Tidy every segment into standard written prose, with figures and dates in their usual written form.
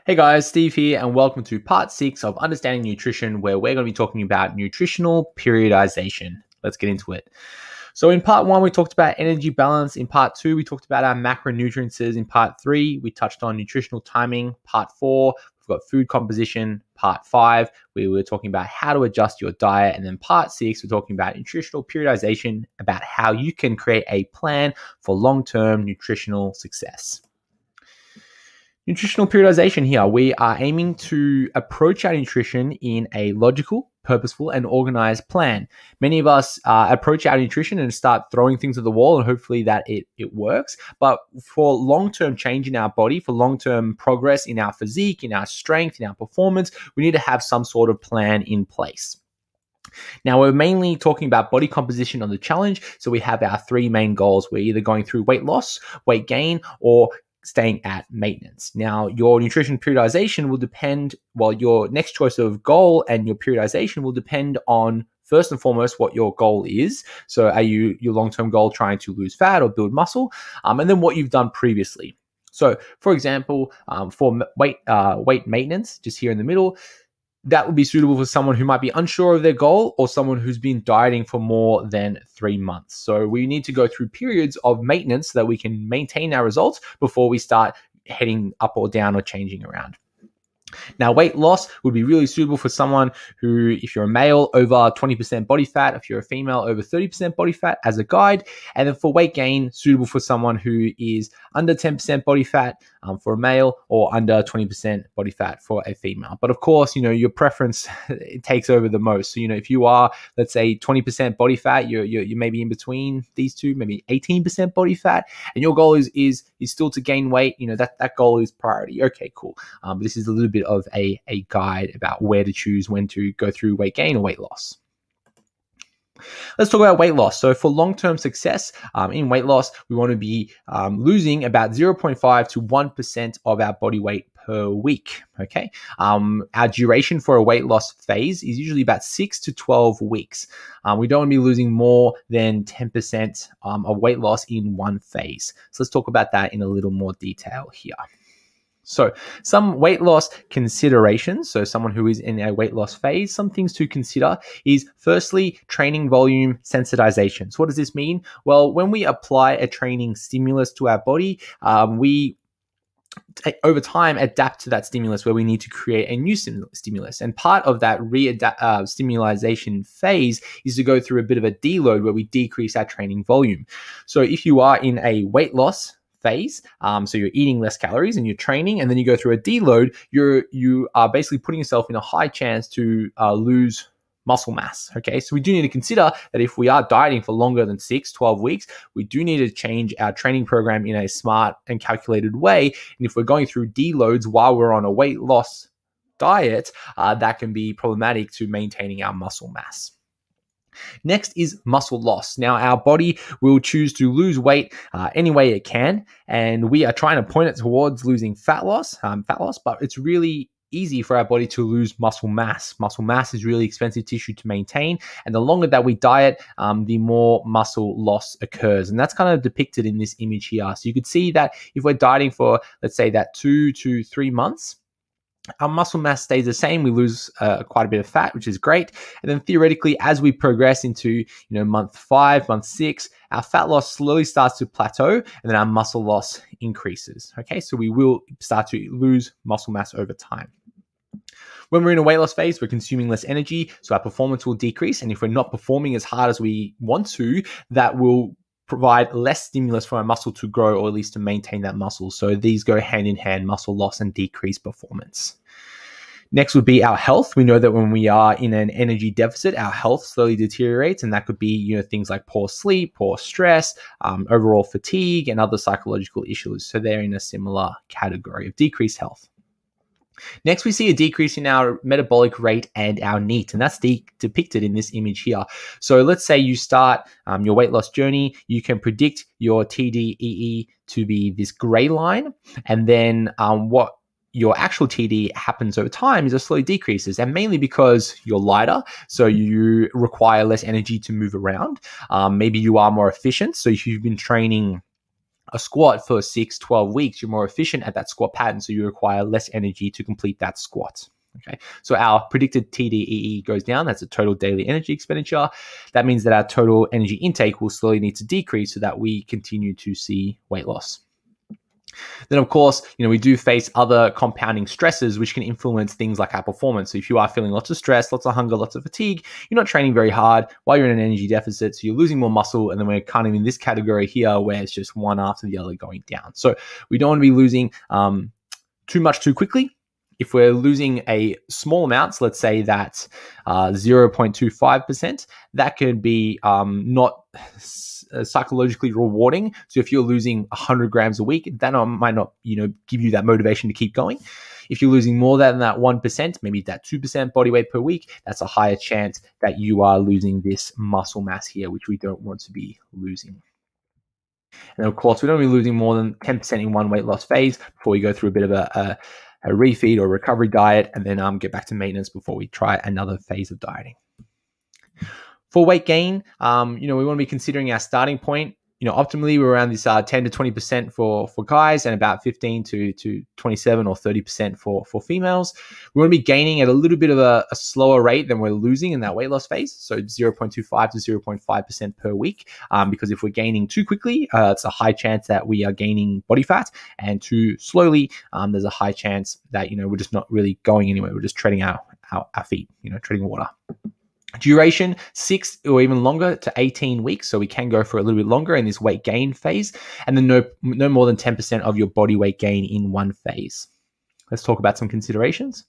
Hey guys, Steve here, and welcome to part 6 of Understanding Nutrition, where we're going to be talking about nutritional periodization. Let's get into it. So in part 1, we talked about energy balance. In part 2, we talked about our macronutrients. In part 3, we touched on nutritional timing. Part 4, we've got food composition. Part 5, we were talking about how to adjust your diet. And then part 6, we're talking about nutritional periodization, about how you can create a plan for long-term nutritional success. Nutritional periodization here. We are aiming to approach our nutrition in a logical, purposeful, and organized plan. Many of us approach our nutrition and start throwing things at the wall, and hopefully that it works. But for long-term change in our body, for long-term progress in our physique, in our strength, in our performance, we need to have some sort of plan in place. Now, we're mainly talking about body composition on the challenge. So we have our 3 main goals. We're either going through weight loss, weight gain, or staying at maintenance. Now, your nutrition periodization will depend, your next choice of goal and your periodization will depend on, first and foremost, what your goal is. So are you your long-term goal trying to lose fat or build muscle? And then what you've done previously. So for example, for weight maintenance, just here in the middle, that would be suitable for someone who might be unsure of their goal or someone who's been dieting for more than 3 months. So we need to go through periods of maintenance so that we can maintain our results before we start heading up or down or changing around. Now, weight loss would be really suitable for someone who, if you're a male, over 20% body fat, if you're a female, over 30% body fat as a guide. And then for weight gain, suitable for someone who is under 10% body fat for a male or under 20% body fat for a female. But of course, your preference it takes over the most. So, if you are, let's say, 20% body fat, you're maybe in between these two, maybe 18% body fat, and your goal is still to gain weight, that goal is priority. Okay, cool. But this is a little bit of a guide about where to choose when to go through weight gain or weight loss. Let's talk about weight loss. So for long-term success in weight loss, we want to be losing about 0.5 to 1% of our body weight per week. Okay. Our duration for a weight loss phase is usually about 6 to 12 weeks. We don't want to be losing more than 10% of weight loss in one phase. So let's talk about that in a little more detail here. So some weight loss considerations. So someone who is in a weight loss phase, some things to consider is firstly, training volume sensitization. So what does this mean? Well, when we apply a training stimulus to our body, we over time adapt to that stimulus where we need to create a new stimulus. And part of that stimulation phase is to go through a bit of a deload where we decrease our training volume. So if you are in a weight loss phase, so you're eating less calories and you're training, and then you go through a deload, you are basically putting yourself in a high chance to lose muscle mass. Okay, so we do need to consider that if we are dieting for longer than 6-12 weeks, we do need to change our training program in a smart and calculated way. And if we're going through deloads while we're on a weight loss diet, that can be problematic to maintaining our muscle mass. Next is muscle loss. Now, our body will choose to lose weight any way it can, and we are trying to point it towards losing fat loss, but it's really easy for our body to lose muscle mass. Muscle mass is really expensive tissue to maintain, and the longer that we diet, the more muscle loss occurs. And that's kind of depicted in this image here. So you could see that if we're dieting for, let's say, that 2 to 3 months, our muscle mass stays the same. We lose quite a bit of fat, which is great. And then theoretically, as we progress into month 5, month 6, our fat loss slowly starts to plateau, and then our muscle loss increases. Okay, so we will start to lose muscle mass over time. When we're in a weight loss phase, we're consuming less energy, so our performance will decrease. And if we're not performing as hard as we want to, that will provide less stimulus for our muscle to grow, or at least to maintain that muscle. So these go hand in hand, muscle loss and decreased performance. Next would be our health. We know that when we are in an energy deficit, our health slowly deteriorates, and that could be things like poor sleep, poor stress, overall fatigue, and other psychological issues. So they're in a similar category of decreased health. Next, we see a decrease in our metabolic rate and our NEAT, and that's depicted in this image here. So let's say you start your weight loss journey. You can predict your TDEE to be this gray line, and then what your actual TD happens over time is it slowly decreases, and mainly because you're lighter, so you require less energy to move around. Maybe you are more efficient, so if you've been training a squat for 6, 12 weeks, you're more efficient at that squat pattern, so you require less energy to complete that squat. Okay, so our predicted TDEE goes down. That's a total daily energy expenditure. That means that our total energy intake will slowly need to decrease so that we continue to see weight loss. Then, of course, we do face other compounding stresses which can influence things like our performance. So if you are feeling lots of stress, lots of hunger, lots of fatigue, you're not training very hard while you're in an energy deficit, so you're losing more muscle, and then we're kind of in this category here where it's just one after the other going down. So we don't want to be losing too much too quickly. If we're losing a small amount, so let's say that 0.25%, that could be not psychologically rewarding. So if you're losing 100 grams a week, that might not, give you that motivation to keep going. If you're losing more than that 1%, maybe that 2% body weight per week, that's a higher chance that you are losing this muscle mass here, which we don't want to be losing. And of course, we don't want to be losing more than 10% in one weight loss phase before we go through a bit of a refeed or recovery diet, and then get back to maintenance before we try another phase of dieting. For weight gain, we want to be considering our starting point. Optimally, we're around this 10 to 20% for guys, and about 15 to 27 or 30% for females. We want to be gaining at a little bit of a slower rate than we're losing in that weight loss phase, so 0.25 to 0.5% per week, because if we're gaining too quickly, it's a high chance that we are gaining body fat, and too slowly, there's a high chance that we're just not really going anywhere. We're just treading our feet, treading water. Duration, 6 or even longer to 18 weeks. So we can go for a little bit longer in this weight gain phase, and then no more than 10% of your body weight gain in one phase. Let's talk about some considerations.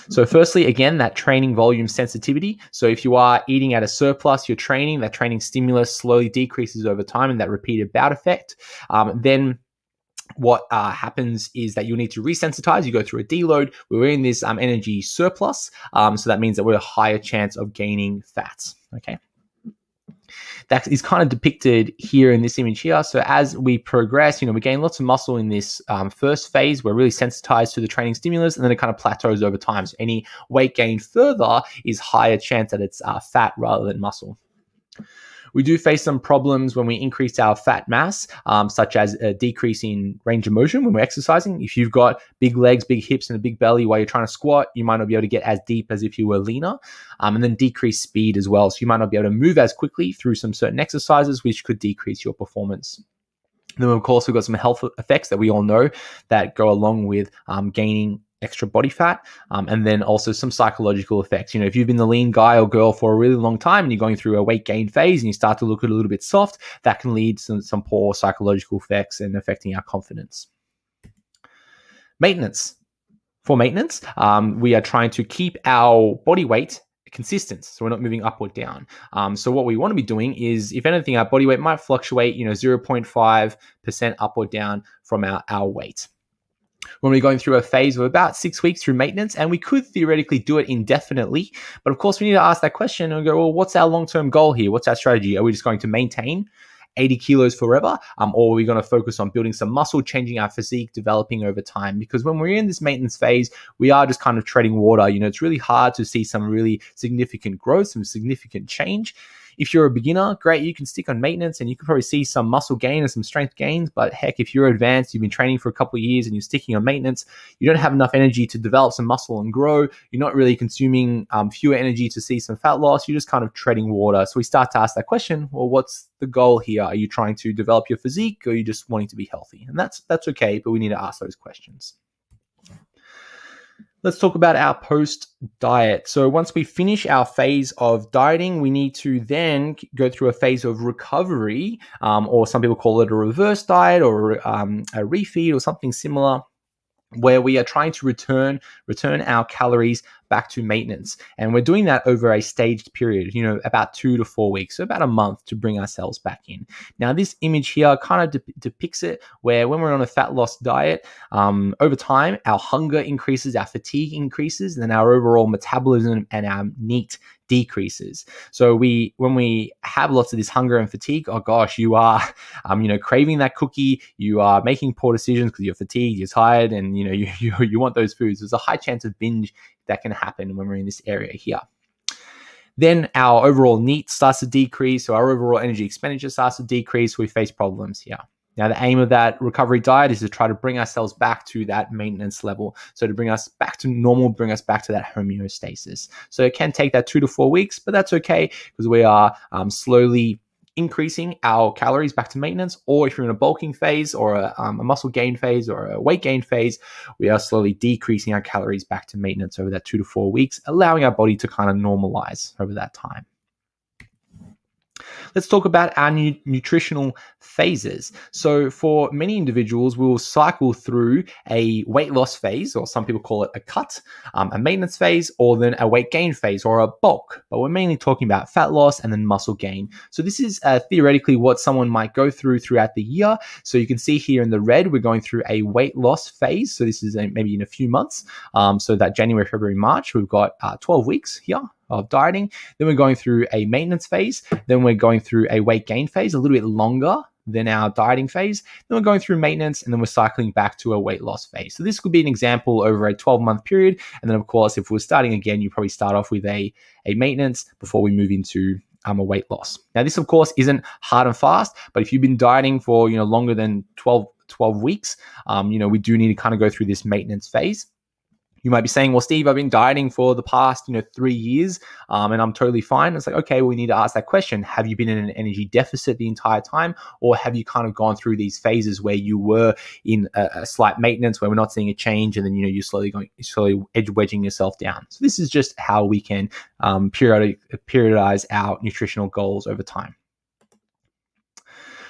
So firstly, again, that training volume sensitivity. So if you are eating at a surplus, you're training, that training stimulus slowly decreases over time in that repeated bout effect. Then what happens is that you'll need to resensitize. You go through a deload. We're in this energy surplus. So that means that we're a higher chance of gaining fats. Okay. That is kind of depicted here in this image here. So as we progress, we gain lots of muscle in this first phase. We're really sensitized to the training stimulus, and then it kind of plateaus over time. So any weight gain further is higher chance that it's fat rather than muscle. We do face some problems when we increase our fat mass, such as a decrease in range of motion when we're exercising. If you've got big legs, big hips, and a big belly while you're trying to squat, you might not be able to get as deep as if you were leaner, and then decrease speed as well. So you might not be able to move as quickly through some certain exercises, which could decrease your performance. Then, of course, we've got some health effects that we all know that go along with gaining extra body fat, and then also some psychological effects. If you've been the lean guy or girl for a really long time and you're going through a weight gain phase and you start to look a little bit soft, that can lead to some poor psychological effects and affecting our confidence. Maintenance. For maintenance, we are trying to keep our body weight consistent, so we're not moving up or down. So what we want to be doing is, if anything, our body weight might fluctuate 0.5% up or down from our weight. When we're going through a phase of about 6 weeks through maintenance, and we could theoretically do it indefinitely, but of course we need to ask that question and go, well, what's our long-term goal here? What's our strategy? Are we just going to maintain 80 kilos forever, or are we going to focus on building some muscle, changing our physique, developing over time? Because when we're in this maintenance phase, we are just kind of treading water. It's really hard to see some really significant growth, some significant change. If you're a beginner, great, you can stick on maintenance and you can probably see some muscle gain and some strength gains. But heck, if you're advanced, you've been training for a couple of years and you're sticking on maintenance, you don't have enough energy to develop some muscle and grow. You're not really consuming fewer energy to see some fat loss. You're just kind of treading water. So we start to ask that question, well, what's the goal here? Are you trying to develop your physique, or are you just wanting to be healthy? And that's okay, but we need to ask those questions. Let's talk about our post-diet. So once we finish our phase of dieting, we need to then go through a phase of recovery, or some people call it a reverse diet or a refeed or something similar, where we are trying to return our calories back to maintenance. And we're doing that over a staged period, about 2 to 4 weeks, so about a month to bring ourselves back in. Now, this image here kind of depicts it, where when we're on a fat loss diet, over time, our hunger increases, our fatigue increases, and then our overall metabolism and our NEAT decreases. So when we have lots of this hunger and fatigue, oh gosh, you are, craving that cookie, you are making poor decisions because you're fatigued, you're tired, and you want those foods. There's a high chance of binge that can happen when we're in this area here. Then our overall NEAT starts to decrease, so our overall energy expenditure starts to decrease. We face problems here. Now, the aim of that recovery diet is to try to bring ourselves back to that maintenance level. So to bring us back to normal, bring us back to that homeostasis. So it can take that 2 to 4 weeks, but that's okay because we are slowly increasing our calories back to maintenance. Or if you're in a bulking phase or a muscle gain phase or a weight gain phase, we are slowly decreasing our calories back to maintenance over that 2 to 4 weeks, allowing our body to kind of normalize over that time. Let's talk about our nutritional phases. So for many individuals, we will cycle through a weight loss phase, or some people call it a cut, a maintenance phase, or then a weight gain phase or a bulk. But we're mainly talking about fat loss and then muscle gain. So this is theoretically what someone might go through throughout the year. So you can see here in the red, we're going through a weight loss phase. So this is maybe in a few months. So that January, February, March, we've got 12 weeks here of dieting. Then we're going through a maintenance phase. Then we're going through a weight gain phase, a little bit longer than our dieting phase. Then we're going through maintenance, and then we're cycling back to a weight loss phase. So this could be an example over a 12-month period. And then of course, if we're starting again, you probably start off with a maintenance before we move into a weight loss. Now this of course isn't hard and fast, but if you've been dieting for longer than 12 weeks, we do need to kind of go through this maintenance phase. You might be saying, well, Steve, I've been dieting for the past, 3 years, and I'm totally fine. It's like, okay, well, we need to ask that question. Have you been in an energy deficit the entire time? Or have you kind of gone through these phases where you were in a slight maintenance where we're not seeing a change, and then, you're slowly edge wedging yourself down. So this is just how we can periodize our nutritional goals over time.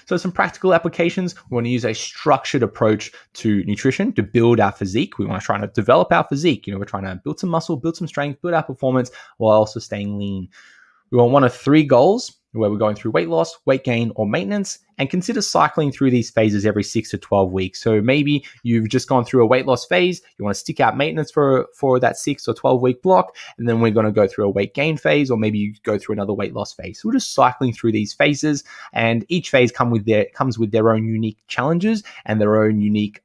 So some practical applications. We want to use a structured approach to nutrition to build our physique. We want to try to develop our physique. We're trying to build some muscle, build some strength, build our performance while also staying lean. We want one of 3 goals where we're going through weight loss, weight gain, or maintenance, and consider cycling through these phases every 6 to 12 weeks. So maybe you've just gone through a weight loss phase, you want to stick out maintenance for that 6 or 12 week block, and then we're going to go through a weight gain phase, or maybe you go through another weight loss phase. So we're just cycling through these phases, and each phase comes with their own unique challenges and their own unique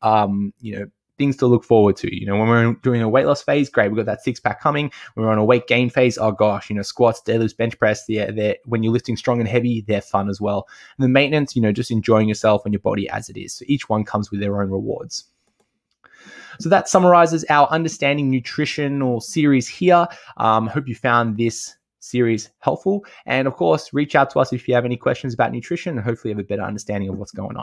things to look forward to. When we're doing a weight loss phase, great, we've got that 6-pack coming. When we're on a weight gain phase, oh gosh, squats, deadlifts, bench press, they're when you're lifting strong and heavy, they're fun as well. And the maintenance, just enjoying yourself and your body as it is. So each one comes with their own rewards. So that summarizes our Understanding Nutritional series here. Hope you found this series helpful. And of course, reach out to us if you have any questions about nutrition, and hopefully have a better understanding of what's going on.